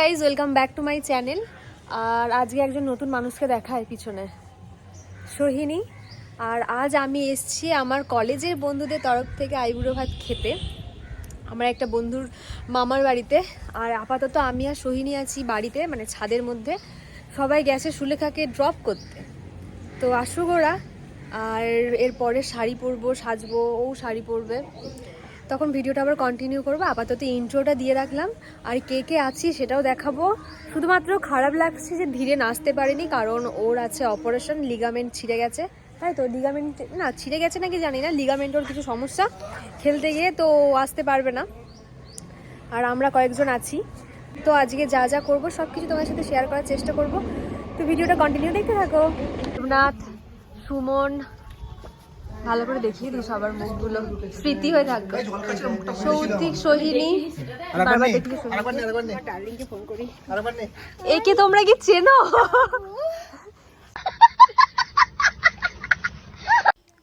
Guys, welcome back to my channel. আর আজকে একজন নতুন মানুষকে দেখায় পিছনে, সোহিনী। আর আজ আমি এসছি আমার কলেজের বন্ধুদের তরফ থেকে আইবুড়ো ভাত খেতে, আমার একটা বন্ধুর মামার বাড়িতে। আর আপাতত আমি আর সোহিনী আছি বাড়িতে, মানে ছাদের মধ্যে। সবাই গেছে সুলেখাকে ড্রপ করতে, তো আসুক ওরা। আর এরপরে শাড়ি পরবো, সাজবো, ও শাড়ি পরবে, তখন ভিডিওটা আবার কন্টিনিউ করবো। আপাতত ইন্ট্রোটা দিয়ে রাখলাম, আর কে কে আছি সেটাও দেখাবো। শুধুমাত্র খারাপ লাগছে যে ধীরে নাচতে পারেনি, কারণ ওর আছে অপারেশন, লিগামেন্ট ছিঁড়ে গেছে। তাই তো, লিগামেন্ট না ছিঁড়ে গেছে নাকি জানি না, লিগামেন্ট ওর কিছু সমস্যা, খেলতে গিয়ে তো আসতে পারবে না। আর আমরা কয়েকজন আছি, তো আজকে যা যা করবো সব কিছু তোমার সাথে শেয়ার করার চেষ্টা করব। তো ভিডিওটা কন্টিনিউ দেখতে থাকো। দেবনাথ, সুমন, ভালো করে দেখিয়ে দিই সবার মুখগুলো, স্মৃতি হয়ে থাকবে। সৌতিক, সোহিনী, একে তোমরা কি চেনো?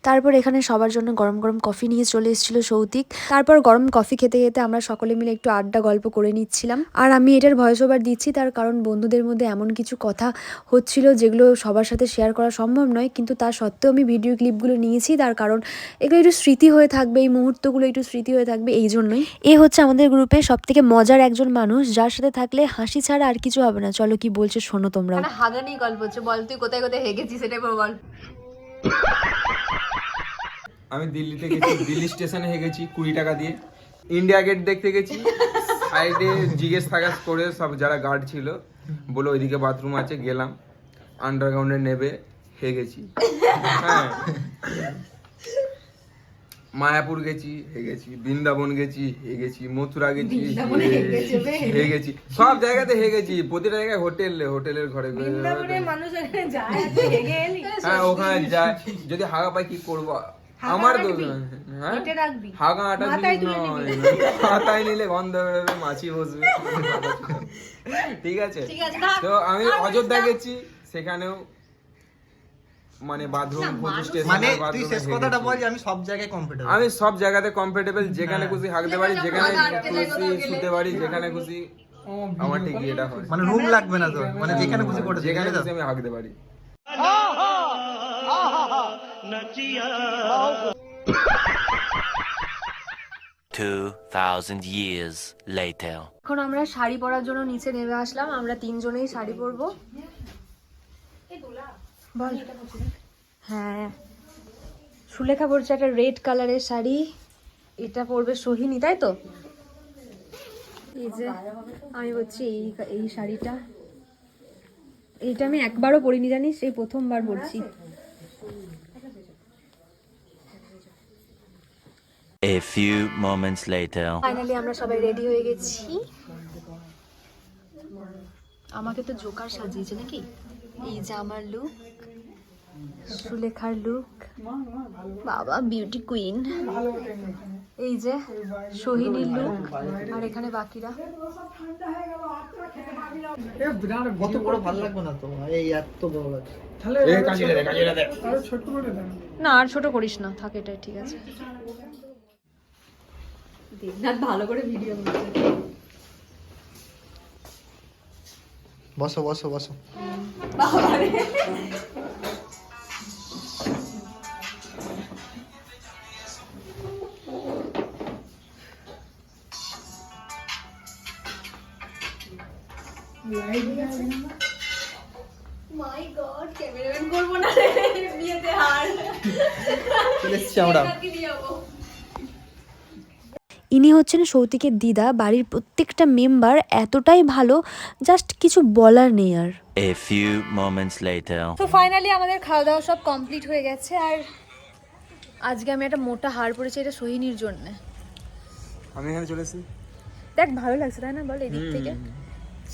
তারপর এখানে সবার জন্য গরম গরম কফি নিয়ে চলে এসেছিল সৌতিক। তারপর গরম কফি খেতে খেতে আমরা সকলে মিলে একটু আড্ডা গল্প করে নিচ্ছিলাম। আর আমি এটার ভয়েস ওভার দিচ্ছি, তার কারণ বন্ধুদের মধ্যে এমন কিছু কথা হচ্ছিল যেগুলো সবার সাথে শেয়ার করা সম্ভব নয়, কিন্তু তা সত্ত্বেও আমি ভিডিও ক্লিপগুলো নিয়েছি, তার কারণ এগুলো একটু স্মৃতি হয়ে থাকবে, এই মুহূর্তগুলো একটু স্মৃতি হয়ে থাকবে, এই জন্যই। এ হচ্ছে আমাদের গ্রুপে সব থেকে মজার একজন মানুষ, যার সাথে থাকলে হাসি ছাড়া আর কিছু হবে না। চলো কি বলছে শোনো তোমরা। হাগানি গল্প হচ্ছে, বল তুই কোথায় কোথায় হেগেছিস সেটাই বল। আমি দিল্লিতে গেছি, দিল্লি স্টেশনে হেগেছি 20 টাকা দিয়ে। ইন্ডিয়া গেট দেখতে গেছি, সাইডে জিজ্ঞেস থাকাস করে সব যারা গার্ড ছিল, বলে ওইদিকে বাথরুম আছে, গেলাম আন্ডারগ্রাউন্ডে নেবে হেগেছি। হ্যাঁ, মায়াপুর গেছি হেগেছি, বৃন্দাবন গেছি হেগেছি, মথুরা গেছি হেগেছি, সব জায়গাতে হেগেছি। প্রতিটা জায়গায় হোটেলের ঘরে হ্যাঁ, ওখানে যায় যদি হাগা পাই কি করবো, আমার দোষ। হ্যাঁ, হাগাটা মাথায় নিলে গন্ধ বেরোবে, মাছি বসবে। ঠিক আছে, তো আমি অযোধ্যা গেছি, সেখানেও মানে বাথরুম মানে তুই শেষ কথাটা বল যে আমি সব জায়গায় কমফোর্টেবল। আমি সব জায়গাতে কমফোর্টেবল, যেখানে খুশি হাগতে পারি, যেখানে খুশি শুতে পারি, যেখানে খুশি আমার ঠিক এটা হয়। মানে রুম লাগবে না তো, মানে যেখানে খুশি করতে, যেখানে খুশি আমি হাগতে পারি। এখন আমরা শাড়ি পরার জন্য নিচে নেমে আসলাম, আমরা তিনজনেই শাড়ি পরবো। বল। হ্যাঁ, সুলেখা পরছে একটা রেড কালারের শাড়ি, এটা পরবে সোহিনী, তাই তো? এই যে আমি বলছি এই শাড়িটা, এইটা আমি একবারও পরিনি জানিস, এই প্রথমবার পরছি। A few moments later. Finally আমরা সবাই রেডি হয়ে গেছি। আমাকে তো জোকার সাজিয়েছে নাকি? এই যে আমার লুক, সুলেখার লুক, বাবা বিউটি কুইন। এই যে সোহিনীর লুক, আর এখানে বাকিরা। কত বড় ভালো লাগবে না তো, এই এত বড় লাগবে। না আর ছোট করিস না, থাক এটাই ঠিক আছে। দেবনাথ ভালো করে ভিডিও করছে। বসো বসো বসো। মাই গড, ক্যামেরাম্যান করবো না রে, বিয়েতে হার চলে এসেছি আমরা। ইনি হচ্ছেন সৌতিকের দিদা। বাড়ির প্রত্যেকটা মেম্বার এতটাই ভালো, জাস্ট কিছু বলার নেই আর। A few moments later. তো ফাইনালি আমাদের খাওয়া দাওয়া সব কমপ্লিট হয়ে গেছে। আর আজকে আমি একটা মোটা হার পরেছি, এটা সোহিনীর জন্য। আমি এখানে চলে এসেছি, দেখ ভালো লাগছে তাই না, বল? এই দিক থেকে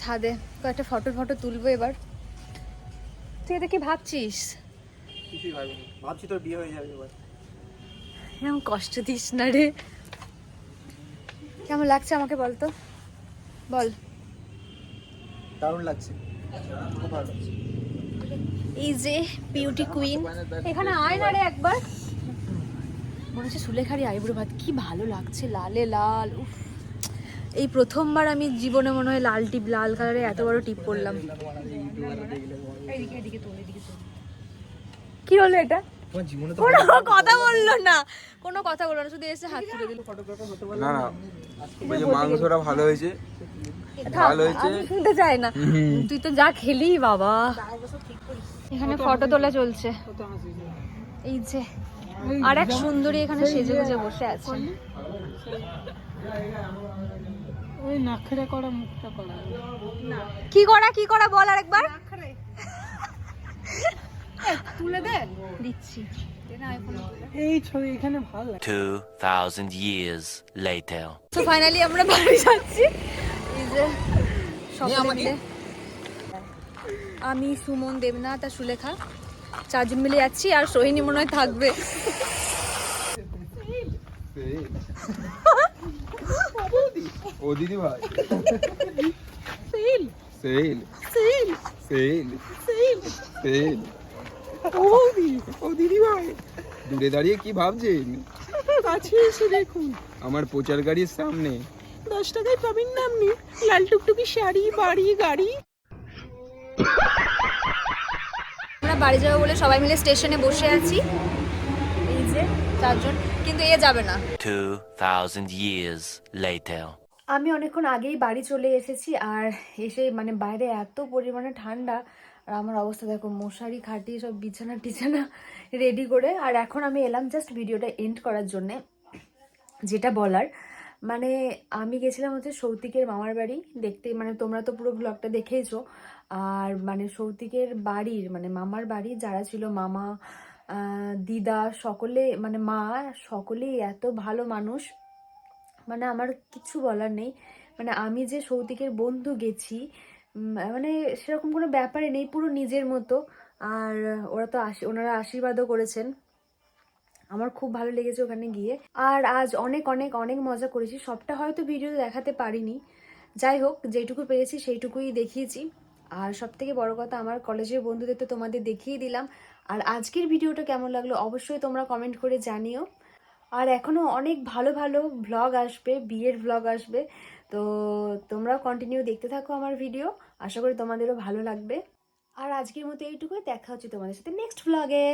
ছাদে কয়েকটা ফটো তুলবো এবার। তুই এটা কি ভাবছিস? কিছুই ভাবিনি, ভাবছি তোর বিয়ে হয়ে যাবে এবার। এমন কষ্ট দিস না রে। কেমন লাগছে আমাকে বলতো, বল। দারুণ লাগছে, খুব ভালো লাগছে। এই যে বিউটি কুইন, এখানে আয় না রে একবার। মনে হচ্ছে সুলেখারি আইবুড়ো ভাত, কি ভালো লাগছে, লালে লাল। উফ, এই প্রথমবার আমি জীবনে মনে হয় লাল কালারে এত বড় টিপ পরলাম। কি হলো এটা? কোনো কথা বললো না, শুধু এসে হাত তুলে দিল। না না, বলছে মাংসটা ভালো হয়েছে, ভালো হয়েছে। আমি শুনতে চাই না, তুই তো যা খেলি বাবা। এখানে ফটো তোলা চলছে, এই যে আর এক সুন্দরী এখানে সেজে গুজে বসে আছে। ওই নাখরে করা মুখটা করা কি করা বল আরেকবার। তুলে দে, দিচ্ছি। এই ছবি এখানে ভালো লাগে। 2000 years later. তো ফাইনালি আমরা বাড়ি যাচ্ছি। এই যে সকলে মিলে, আমি, সুমন, দেবনাথ আর সুলেখা 4 জন মিলে যাচ্ছি। আর সোহিনী মনে হয় থাকবে। ও দিদি ভাই, sale sale sale sale sale ও দিদি ভাই, দূরে দাঁড়িয়ে কি ভাবছেন? কাছে এসে দেখুন, আমার প্রচার গাড়ির সামনে 10 টাকায় পাবেন না আপনি লাল টুকটুকি শাড়ি, বাড়ি, গাড়ি। আমরা বাড়ি যাবো বলে সবাই মিলে স্টেশনে বসে আছি। এই যে 4 জন, কিন্তু এ যাবে না। 2000 years later. আমি অনেকক্ষণ আগেই বাড়ি চলে এসেছি। আর এসে মানে বাইরে এত পরিমাণে ঠান্ডা, আর আমার অবস্থা দেখো, মশারি খাটিয়ে সব বিছানা টিছানা রেডি করে। আর এখন আমি এলাম জাস্ট ভিডিওটা এন্ড করার জন্যে। যেটা বলার মানে, আমি গেছিলাম হচ্ছে সৌতিকের মামার বাড়ি দেখতে, মানে তোমরা তো পুরো ব্লগটা দেখেইছো। আর মানে সৌতিকের বাড়ির মানে মামার বাড়ি যারা ছিল, মামা, দিদা, সকলে মানে মা, সকলেই এত ভালো মানুষ, মানে আমার কিছু বলার নেই। মানে আমি যে সৌতিকের বন্ধু গেছি, মানে সেরকম কোনো ব্যাপারে নেই, পুরো নিজের মতো। আর ওরা তো ওনারা আশীর্বাদও করেছেন, আমার খুব ভালো লেগেছে ওখানে গিয়ে। আর আজ অনেক অনেক অনেক মজা করেছি, সবটা হয়তো ভিডিও দেখাতে পারিনি, যাই হোক যেটুকু পেরেছি সেইটুকুই দেখিয়েছি। আর সব থেকে বড় কথা, আমার কলেজের বন্ধুদের তো তোমাদের দেখিয়ে দিলাম। আর আজকের ভিডিওটা কেমন লাগলো অবশ্যই তোমরা কমেন্ট করে জানিও। আর এখনও অনেক ভালো ভালো ভ্লগ আসবে, বিয়ের ভ্লগ আসবে, তো তোমরাও কন্টিনিউ দেখতে থাকো আমার ভিডিও, আশা করি তোমাদেরও ভালো লাগবে। আর আজকের মতো এইটুকুই, দেখা হচ্ছে তোমাদের সাথে নেক্সট ভ্লগে।